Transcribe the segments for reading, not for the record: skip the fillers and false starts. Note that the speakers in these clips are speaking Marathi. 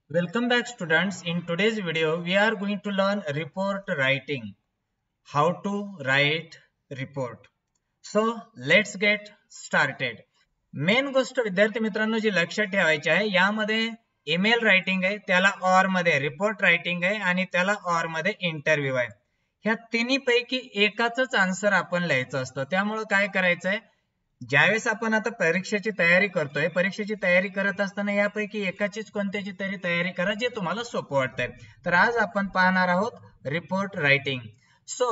Welcome back students. In today's video we are going to learn report writing. How to write report. So let's get started. Main गोष्ट विद्यार्थी मित्रांनो जी लक्षात ठेवायची आहे यामध्ये ईमेल रायटिंग आहे त्याला ऑर मध्ये रिपोर्ट रायटिंग आहे आणि त्याला ऑर मध्ये इंटरव्ह्यू आहे. ह्या तिन्ही पैकी एकाच आन्सर आपण लिहायचं असतं. त्यामुळे काय करायचंय ज्यावेळेस आपण आता परीक्षेची तयारी करतोय परीक्षेची तयारी करत असताना यापैकी एकाचीच कोणत्याची तरी तयारी करा जे तुम्हाला सोपं वाटतंय. तर आज आपण पाहणार आहोत report writing. So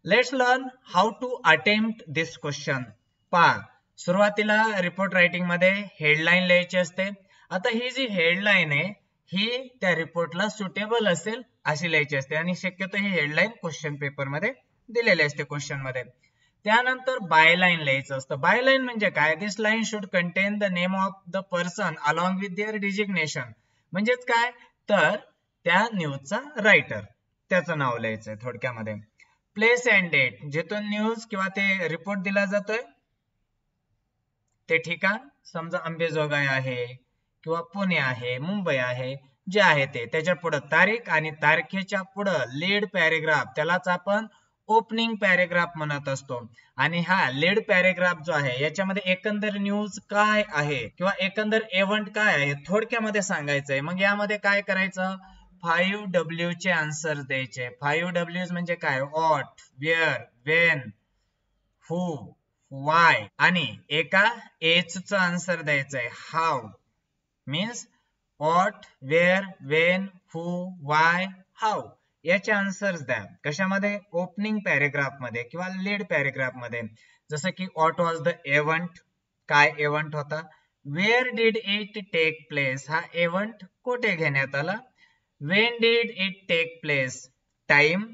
let's learn how to attempt this question. पहा सुरुवातीला रिपोर्ट रायटिंग मध्ये हेडलाईन लिहायची असते. आता ही जी हेडलाईन आहे ही त्या रिपोर्टला सुटेबल असेल अशी लिहायची असते आणि शक्यतो ही हेडलाईन क्वेश्चन पेपर मध्ये दिलेली असते क्वेश्चन मध्ये. त्यानंतर बायलाईन लिहायचं असतं. बायलाईन म्हणजे काय? This line should contain the name of the person along with their designation. म्हणजेच काय तर त्या न्यूजचा रायटर त्याचं नाव लिहायचंय थोडक्यामध्ये. प्लेस अँड डेट जिथून न्यूज किंवा ते रिपोर्ट दिला जातोय ते ठिकाण समजा अंबेजोगाई आहे किंवा पुणे आहे मुंबई आहे जे आहे ते त्याच्या पुढे तारीख आणि तारखेच्या पुढे लीड पॅरेग्राफ त्यालाच आपण ओपनिंग पॅरेग्राफ म्हणत असतो. आणि हा लीड पॅरेग्राफ जो आहे याच्यामध्ये एकंदर न्यूज काय आहे किंवा एकंदर इव्हेंट काय आहे थोडक्यामध्ये सांगायचंय. मग यामध्ये काय करायचं 5W चे आन्सर द्यायचे. 5W म्हणजे काय? What, where, when, who, why आणि एका एच चा आन्सर द्यायचंय how. Means what, where, when, who, why, how याचे आन्सर्स द्या. कशामध्ये? ओपनिंग पॅरेग्राफ मध्ये किंवा लीड पॅरेग्राफ मध्ये. जसं की व्हॉट वॉज द इव्हेंट काय इव्हेंट होता. Where did it take place हा इव्हेंट कुठे घेण्यात आला. When did it take place time.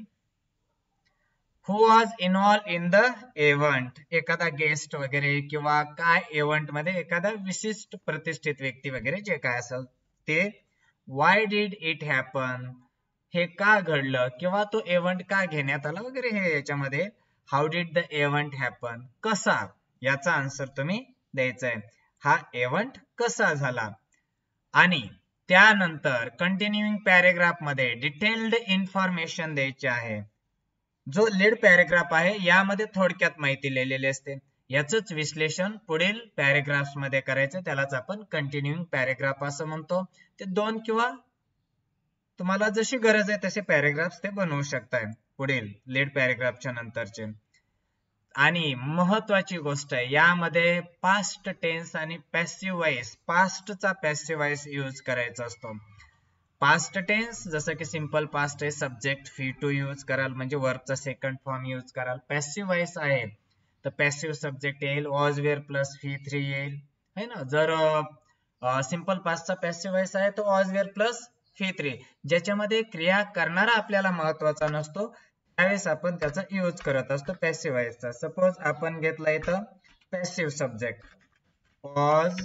Who was involve in the event एखादा गेस्ट वगैरे किंवा काय इव्हेंट मध्ये एखादा विशिष्ट प्रतिष्ठित व्यक्ती वगैरे जे काय असेल ते. वाय डिड इट हॅपन हे का घडलं किंवा तो इव्हेंट का घेण्यात आला वगैरे हे याच्यामध्ये. How did the event happen कसा याचा आन्सर तुम्ही द्यायचा आहे. हा इव्हेंट कसा झाला. आणि त्यानंतर कंटिन्युइंग पॅरेग्राफ मध्ये डिटेल्ड इन्फॉर्मेशन द्यायची आहे. जो लीड पॅरेग्राफ आहे यामध्ये थोडक्यात माहिती लिहिलेली असते. याच विश्लेषण पुढील पॅरेग्राफ्स मध्ये करायचं त्यालाच आपण कंटिन्युइंग पॅरेग्राफ असं म्हणतो. ते दोन किंवा तुम्हाला जशी गरज आहे तसे पॅरेग्राफ्स ते बनवू शकताय पुढील लीड पॅरेग्राफच्या नंतरचे. आणि महत्वाची गोष्ट आहे यामध्ये पास्ट टेन्स आणि पॅसिव्ह वॉइस पास्टचा पॅसिव्ह वॉइस यूज करायचा असतो. पास्ट टेन्स जसं की सिंपल पास्ट आहे सब्जेक्ट फी टू यूज कराल म्हणजे वर्बचा सेकंड फॉर्म यूज कराल. पॅसिव्ह वॉइस आहे तर पॅसिव्ह सब्जेक्ट येईल was were plus V three येईल है ना. जर सिंपल पास्टचा पॅसिव्ह वॉइस आहे तो was were plus V three ज्याच्यामध्ये क्रिया करणारा आपल्याला महत्वाचा नसतो त्यावेळेस आपण त्याचा यूज करत असतो पॅसिव्ह वॉइसचा. सपोज आपण घेतला इथं passive subject was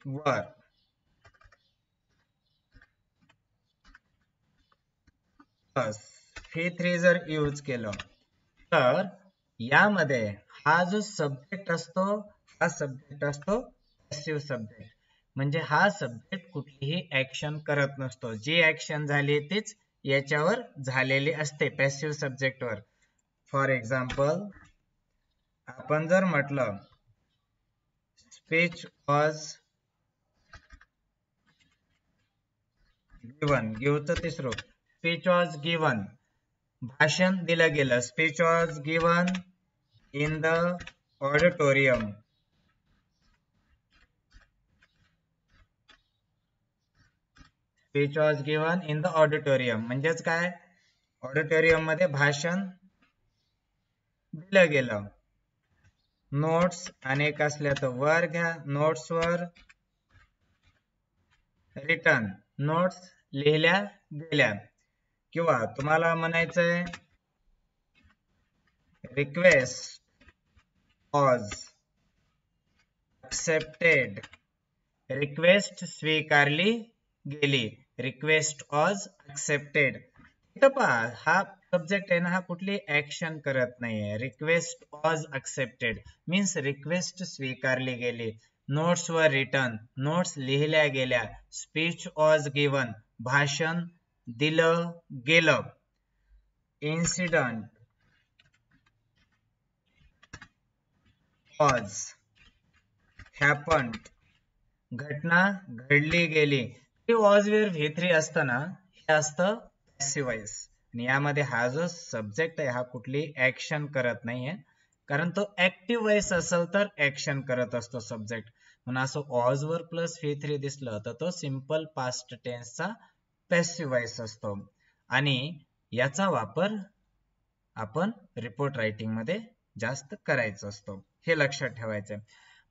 were plus V three जर यूज केलं तर यामध्ये हा जो सब्जेक्ट असतो हा सब्जेक्ट असतो पॅसिव्ह सब्जेक्ट. म्हणजे हा सब्जेक्ट कुठलीही ऍक्शन करत नसतो. जी ऍक्शन झाली तीच याच्यावर झालेली असते पॅसिव्ह सब्जेक्टवर. फॉर एक्झाम्पल आपण जर म्हटलं स्पीच वॉज गिवन गिव्हचं तिसरं स्पीच वॉज गिवन भाषण दिलं गेलं. Speech was given in the auditorium. Speech was given in the auditorium म्हणजेच काय ऑडिटोरियम मध्ये भाषण दिलं गेलं. नोट्स अनेक असल्या तर वर घ्या. नोट्स वर रिटर्न नोट्स लिहिल्या गेल्या. किंवा तुम्हाला म्हणायचंय रिक्वेस्ट वॉज एक्सेप्टेड रिक्वेस्ट स्वीकारली गेली. Request was accepted. इथं पहा हा सब्जेक्ट आहे ना हा कुठली ऍक्शन करत नाहीये. Request was accepted means request स्वीकारली गेली. नोट्स वर रिटन नोट्स लिहिल्या गेल्या. स्पीच वॉज गिवन भाषण दिलं गेलं. इन्सिडंट वॉज हॅपन्ड घटना घडली गेली. वॉज वेअर V3 असतं ना हे असतं पॅसिव्ह वॉइस आणि यामध्ये हा जो सब्जेक्ट आहे हा कुठली ऍक्शन करत नाहीये, कारण तो ऍक्टिव्ह वॉइस असेल तर ऍक्शन करत असतो सब्जेक्ट. म्हणून असं वॉज वर प्लस V3 दिसलं तर तो सिंपल पास्ट टेन्सचा पॅसिव्ह वॉइस असतो आणि याचा वापर आपण रिपोर्ट रायटिंग मध्ये जास्त करायचा असतो, हे लक्षात ठेवायचं.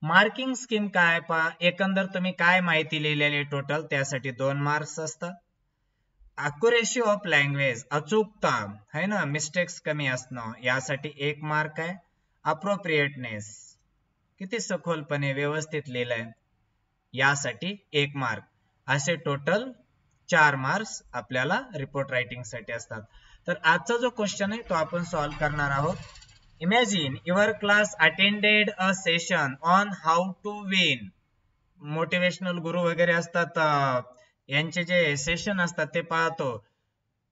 मार्किंग स्कीम काय पहा. एकंदर तुम्ही काय माहिती लिहिलेली टोटल त्यासाठी 2 मार्क्स असतात. अक्युरेसी ऑफ लँग्वेज अचूकता है ना, मिस्टेक्स कमी असणं यासाठी 1 मार्क आहे. अप्रोप्रिएटनेस किती सखोलपणे व्यवस्थित लिहिलंय यासाठी 1 मार्क. असे टोटल 4 मार्क्स आपल्याला रिपोर्ट रायटिंग साठी असतात. तर आजचा जो क्वेश्चन आहे तो आपण सॉल्व्ह करणार आहोत. Imagine your class attended a session on how to win. Motivational गुरु वगैरे असतात यांचे जे सेशन असतात ते पाहतो.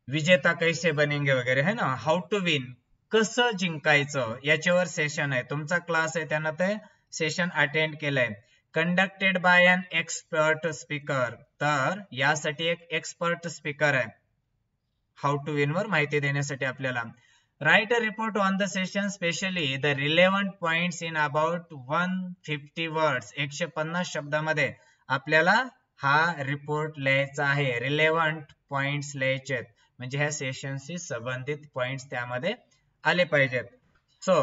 विजेता कैसे बनेंगे वगैरे है ना, हाऊ टू विन कसं जिंकायचं याच्यावर सेशन आहे. तुमचा क्लास आहे त्यांना ते सेशन अटेंड केलंय. Conducted by an expert speaker तर यासाठी एक एक्सपर्ट स्पीकर आहे हाऊ टू विन वर माहिती देण्यासाठी आपल्याला. Write a report on the session, especially the relevant points in about 150 words. 150 शब्दामध्ये आपल्याला हा रिपोर्ट लिहायचा आहे. रिलेव्हंट पॉइंट्स लिहायचे म्हणजे ह्या सेशनशी संबंधित पॉइंट्स त्यामध्ये आले पाहिजेत. So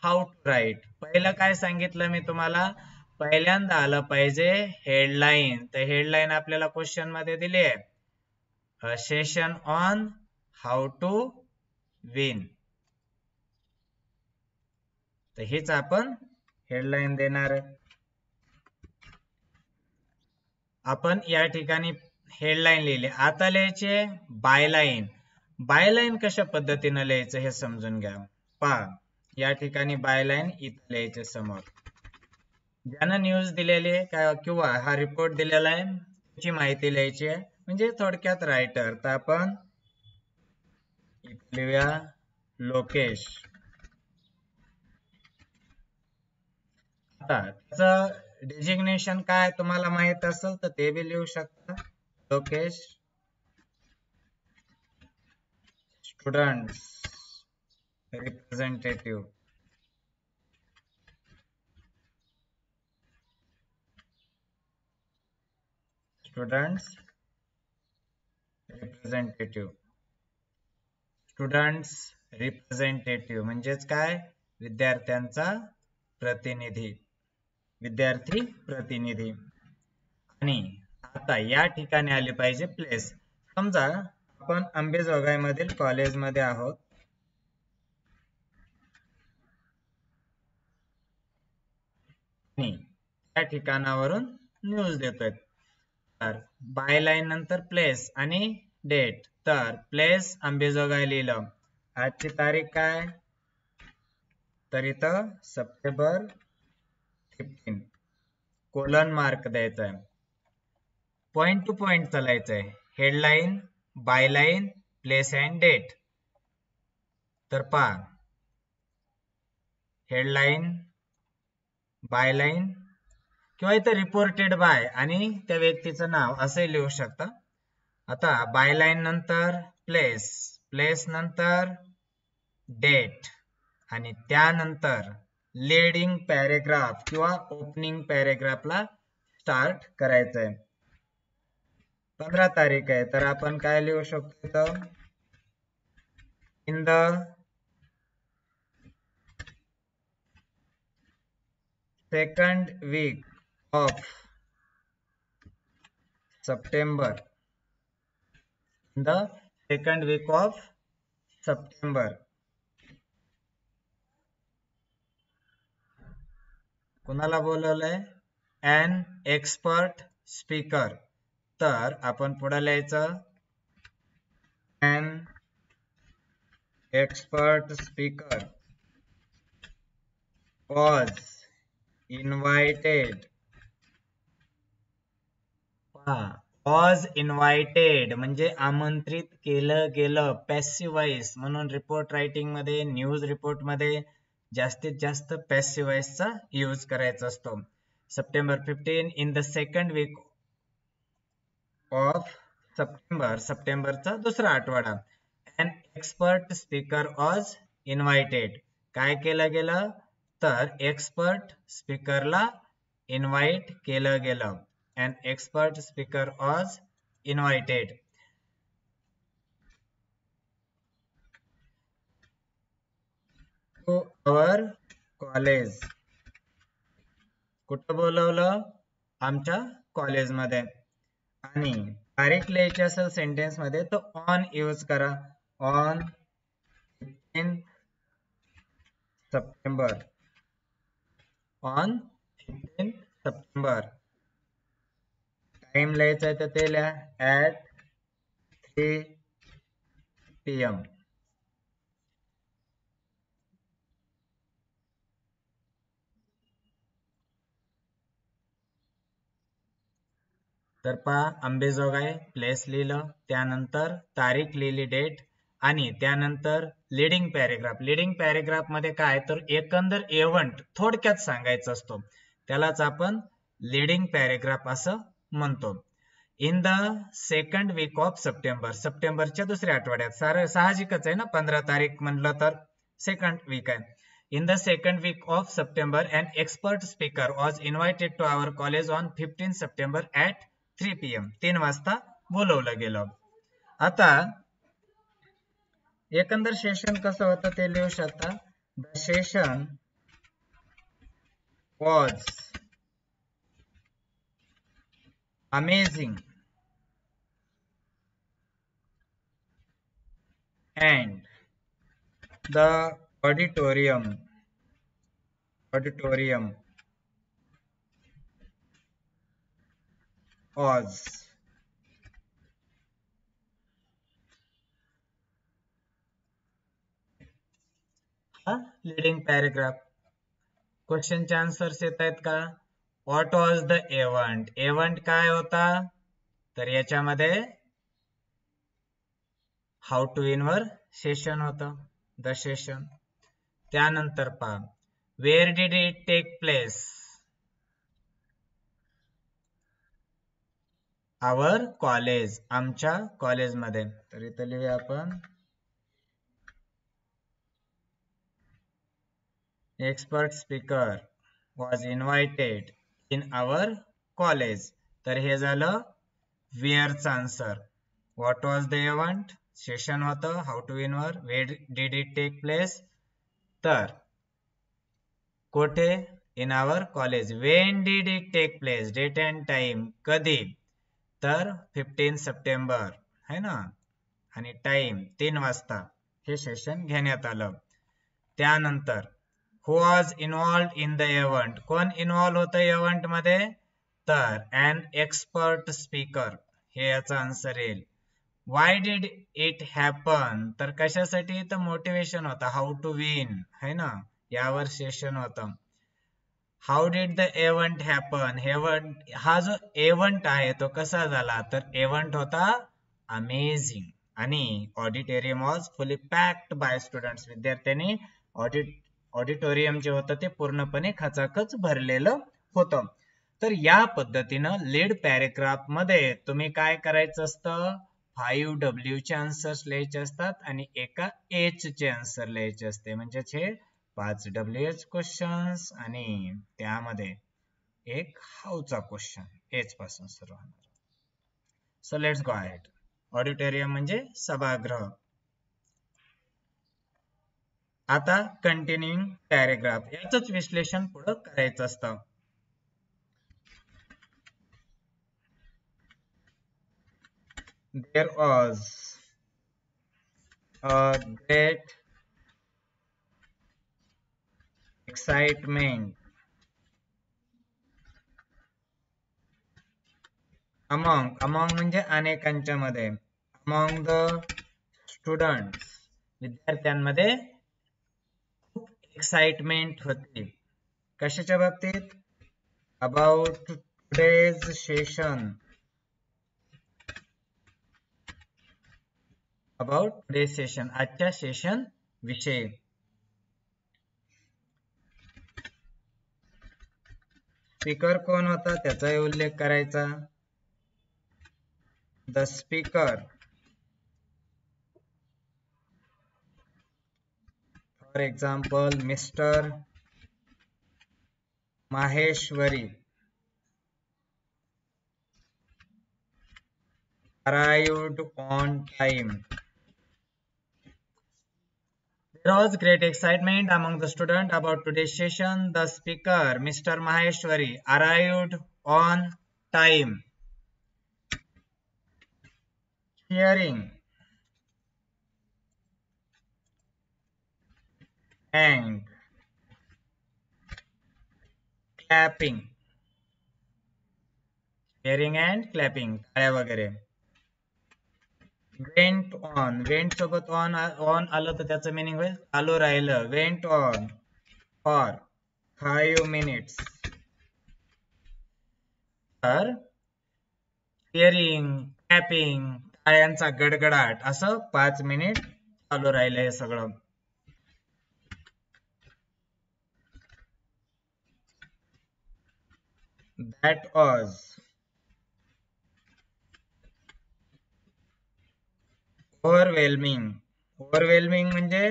how to write. पहिलं काय सांगितलं मी तुम्हाला, पहिल्यांदा आलं पाहिजे हेडलाईन. तर हेडलाईन आपल्याला क्वेश्चन मध्ये दिली आहे, session on how to win. तर हेच आपण हेडलाईन देणार. आपण या ठिकाणी हेडलाईन लिहिली. आता लिहायचे बायलाईन. बायलाईन कशा पद्धतीने लिहायचं हे समजून घ्या. पहा या ठिकाणी बायलाईन इथं लिहायचे समोर. ज्यानं न्यूज दिलेली आहे किंवा हा रिपोर्ट दिलेला आहे त्याची माहिती लिहायची आहे म्हणजे थोडक्यात रायटर. तर आपण लिहूया लोकेश. आता त्याचं डेजिग्नेशन काय तुम्हाला माहित असेल तर ते बी लिहू शकता. Lokesh students representative. Students representative. Students representative म्हणजेच काय, विद्यार्थ्यांचा प्रतिनिधी, विद्यार्थी प्रतिनिधी. आणि आता या ठिकाणी आले पाहिजे प्लेस. समजा आपण अंबेजोगाई मधील कॉलेजमध्ये आहोत आणि त्या ठिकाणावरून न्यूज देतोय. तर बायलाईन नंतर प्लेस आणि डेट. तर प्लेस अंबेजोगाई लिहिलं. आजची तारीख काय, तर इथं सप्टेंबर 15. कोलन मार्क द्यायचा आहे. पॉइंट टू पॉइंट चालायचंय. Headline, byline, place and date. तर पहा हेडलाईन, बायलाईन किंवा इथं रिपोर्टेड बाय आणि त्या व्यक्तीचं नाव असे लिहू शकता. आता बायलाईन नंतर प्लेस, प्लेस नंतर डेट आणि त्यानंतर लीडिंग पॅरेग्राफ किंवा ओपनिंग पॅरेग्राफला स्टार्ट करायचंय. 15 तारीख आहे तर आपण काय लिहू शकतो इथं, in the second week of September. In the second week of September. कोणाला बोलवलंय, ॲन एक्सपर्ट स्पीकर. तर आपण पुढे लिहायचं an expert speaker was invited. was invited म्हणजे आमंत्रित केलं गेलं. पॅसिव्ह वॉइस म्हणून रिपोर्ट रायटिंग मध्ये, न्यूज रिपोर्ट मध्ये जास्तीत जास्त पॅसिव्ह वॉइस चा यूज करायचा असतो. September 15 in the second week of September, सप्टेंबरचा दुसरा आठवडा. An expert speaker was invited. काय केलं गेलं तर एक्सपर्ट स्पीकरला इन्व्हाइट केलं गेलं. An expert speaker was invited. To our college. कुठं बोलवलं? आमच्या कॉलेजमध्ये. आणि तारीख लिहायची असेल सेंटेन्स मध्ये तर ऑन यूज करा. On 15th September. On 15th September. Time लिहायचा आहे तर ते लिहा at 3 PM. तर पहा अंबेजोगाई प्लेस लिहिलं, त्यानंतर तारीख लिहिली डेट, आणि त्यानंतर लीडिंग पॅरेग्राफ. लीडिंग पॅरेग्राफ मध्ये काय तर एकंदर इव्हेंट थोडक्यात सांगायचा असतो, त्यालाच आपण लीडिंग पॅरेग्राफ असं म्हणतो. In the second week of September, सप्टेंबरच्या दुसऱ्या आठवड्यात. साहजिकच आहे ना, 15 तारीख म्हणलं तर सेकंड वीक आहे. In the second week of September, an expert speaker was invited to our college on 15 September at 3 PM. 3 वाजता बोलवलं गेलं. आता एकंदर सेशन कसं होतं ते लिहू शकता. The session was amazing and the auditorium was leading paragraph. क्वेश्चनचे आन्सर्स येत आहेत का? What was the event. Event काय होता तर याच्यामध्ये हाऊ टू विन वर सेशन होतं, द सेशन. त्यानंतर पहा where did it take place. Our college, आमच्या कॉलेजमध्ये. तर इथं लिहूया आपण expert speaker was invited in our college. तर हे झालं वेअरचं answer. What was the event, session होतं. हाऊ टू विन वर. Where did it take place, तर कोठे, in our college. When did it take place, date and time, कधी, तर 15 सप्टेंबर है ना, आणि टाइम 3 वाजता हे सेशन घेण्यात आलं. त्यानंतर who was involved in the event. कोण इन्व्हॉल्व होतं इव्हेंट मध्ये तर अन एक्सपर्ट स्पीकर, हे याचा आन्सर येईल. वाय डिड इट हॅपन, तर कशासाठी तर मोटिवेशन होतं. हाऊ टू विन है ना, यावर सेशन होतं. How did the event happen, हा जो इव्हेंट आहे तो कसा झाला तर इव्हेंट होता अमेझिंग. आणि ऑडिटोरियम वॉज फुली पॅक्ड बाय स्टुडंट्स. विद्यार्थ्यांनी ऑडिटोरियम जे होतं ते पूर्णपणे खचाखच भरलेलं होतं. तर या पद्धतीनं लीड पॅरेग्राफ मध्ये तुम्ही काय करायचं असतं, 5W चे आन्सर्स लिहायचे असतात आणि एका H चे आन्सर लिहायचे असते. म्हणजेच हे 5WH क्वेश्चन्स आणि त्यामध्ये एक हाऊचा क्वेश्चन H पासून सुरू होणार. So let's go ahead. Auditorium म्हणजे सभागृह. आता कंटिन्यूइंग पॅरेग्राफ, याच विश्लेषण पुढे करायचं असतं. There was a great excitement among म्हणजे अनेकांच्या मध्ये, among the students विद्यार्थ्यांमध्ये खूप एक्साइटमेंट होती. कशाच्या बाबतीत? About today's session. About today's session, आजच्या सेशन विषयी. स्पीकर कोण होता त्याचाही उल्लेख करायचा. The speaker, for example mister Maheshwari arrived on time. There was great excitement among the students about today's session. The speaker, Mr. Maheshwari, arrived on time. Cheering and clapping. Cheering and clapping. टाळ्या वगैरे. Went on. Went सोबत on आलं तर त्याचं meaning होईल चालू राहिलं. Went on for 5 minutes. तर cheering, clapping, टाळ्यांचा गडगडाट असं 5 मिनिट चालू राहिलं हे सगळं. That was overwhelming. Overwhelming म्हणजे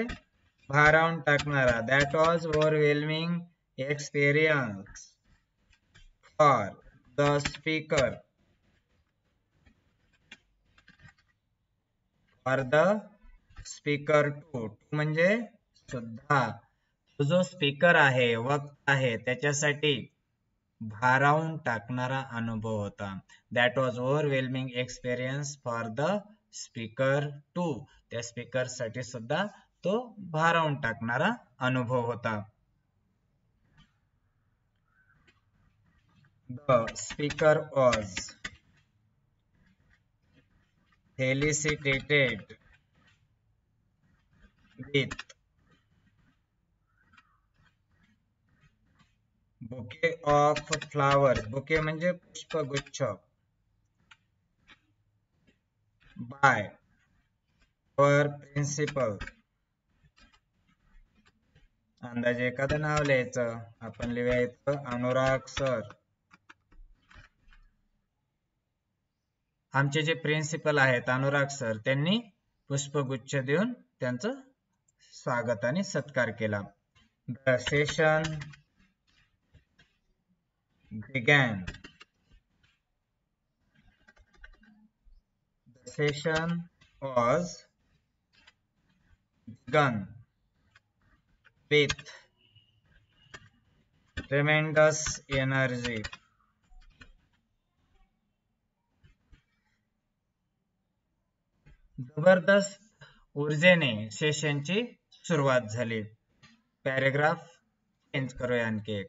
भारावून टाकणारा. That was overwhelming experience for the speaker. For the speaker too. म्हणजे सुद्धा. तो जो स्पीकर आहे, वक्ता आहे, त्याच्यासाठी भारावून टाकणारा अनुभव होता. That was overwhelming experience for the speaker too. त्या स्पीकर साठी सुद्धा तो भारावून टाकणारा अनुभव होता. The speaker was felicitated with bouquet of flowers. Bouquet म्हणजे पुष्पगुच्छ. By our principal. अंदाजे एखादं नाव लिहायचं. आपण लिहायचं अनुराग सर. आमचे जे प्रिन्सिपल आहेत अनुराग सर, त्यांनी पुष्पगुच्छ देऊन त्यांचं स्वागत आणि सत्कार केला. The session began. The session was begun with tremendous energy. जबरदस्त ऊर्जेने सेशनची सुरुवात झाली. पॅरेग्राफ चेंज करूया आणखी एक.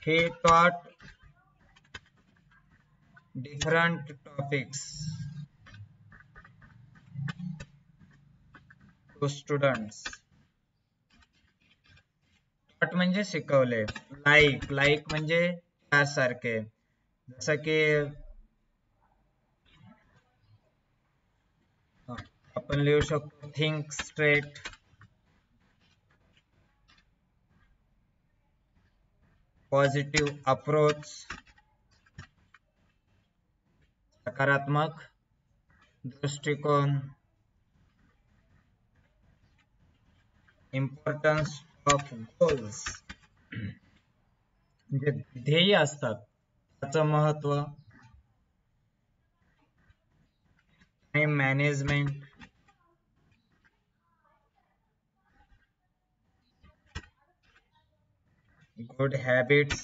He taught different topics to students. Taught म्हणजे शिकवले. Like म्हणजे त्यासारखे. जसं की आपण लिहू शकतो थिंक स्ट्रेट, पॉझिटिव्ह अप्रोच, सकारात्मक दृष्टिकोन, इम्पॉर्टन्स ऑफ गोल्स म्हणजे ध्येय असतात त्याचं महत्व, time management, good habits,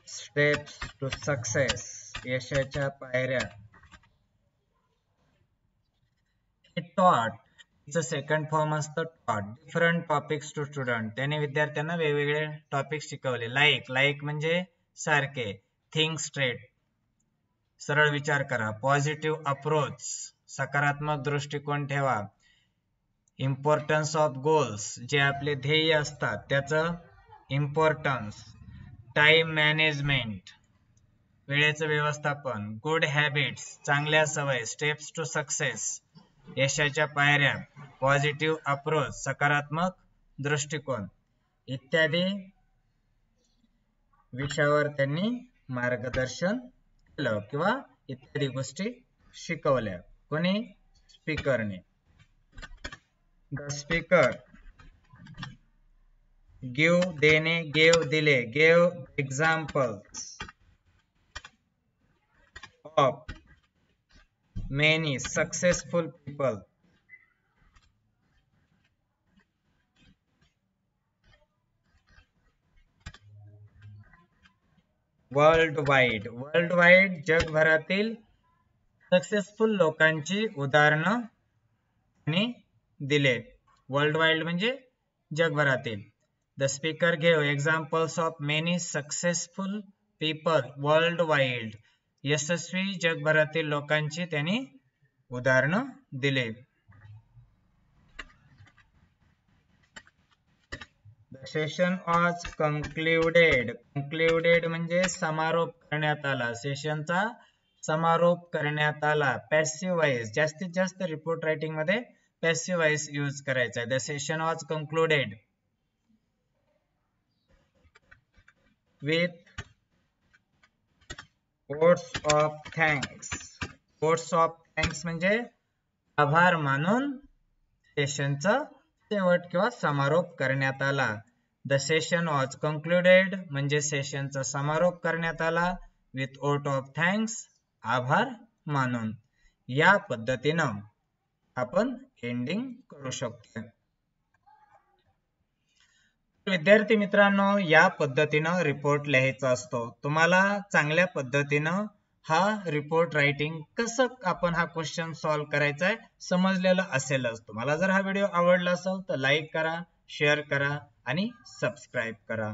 steps to success, यशाच्या पायऱ्या. He taught, सेकंड फॉर्म असतं taught. Different topics to student. त्याने विद्यार्थ्यांना वेगवेगळे टॉपिक शिकवले. लाईक म्हणजे सारखे. थिंक स्ट्रेट, सरळ विचार करा. पॉझिटिव्ह अप्रोच, सकारात्मक दृष्टिकोन ठेवा. इम्पॉर्टन्स ऑफ गोल्स, जे आपले ध्येय असतात त्याचं इम्पॉर्टन्स. टाइम मॅनेजमेंट, वेळेचं व्यवस्थापन. गुड हॅबिट्स, चांगल्या सवय. स्टेप्स टू सक्सेस, यशाच्या पायऱ्या. पॉझिटिव्ह अप्रोच, सकारात्मक दृष्टिकोन इत्यादी विषयावर त्यांनी मार्गदर्शन केलं किंवा इत्यादी गोष्टी शिकवल्या. कोणी? स्पीकरने. द स्पीकर गिव, देणे, गेव, दिले. Gave examples of many successful people. Worldwide जगभरातील सक्सेसफुल लोकांची उदाहरणं दिले. वर्ल्डवाईड म्हणजे जगभरातील. The speaker gave examples of many successful people worldwide. यशस्वी जगभरातील लोकांची त्यांनी उदाहरणं दिले. The session was concluded. Concluded म्हणजे समारोप करण्यात आला. सेशनचा समारोप करण्यात आला. पॅसिव्ह वॉइस, जास्तीत जास्त रिपोर्ट रायटिंग मध्ये पॅसिव्ह वॉइस यूज करायचा. The session was concluded with votes of thanks. votes of thanks म्हणजे आभार मानून सेशनचा शेवट किंवा समारोप करण्यात आला. The session was concluded म्हणजे सेशनचा समारोप करण्यात आला with vote of thanks, आभार मानून. या पद्धतीनं आपण एंडिंग करू शकतो. विद्यार्थी मित्रांनो, या पद्धतीनं रिपोर्ट लिहायचा असतो. तुम्हाला चांगल्या पद्धतीनं हा रिपोर्ट रायटिंग कसं आपण हा क्वेश्चन सॉल्व्ह करायचा आहे समजलेलं असेलच. तुम्हाला जर हा व्हिडिओ आवडला असेल तर लाईक करा, शेअर करा आणि सबस्क्राईब करा.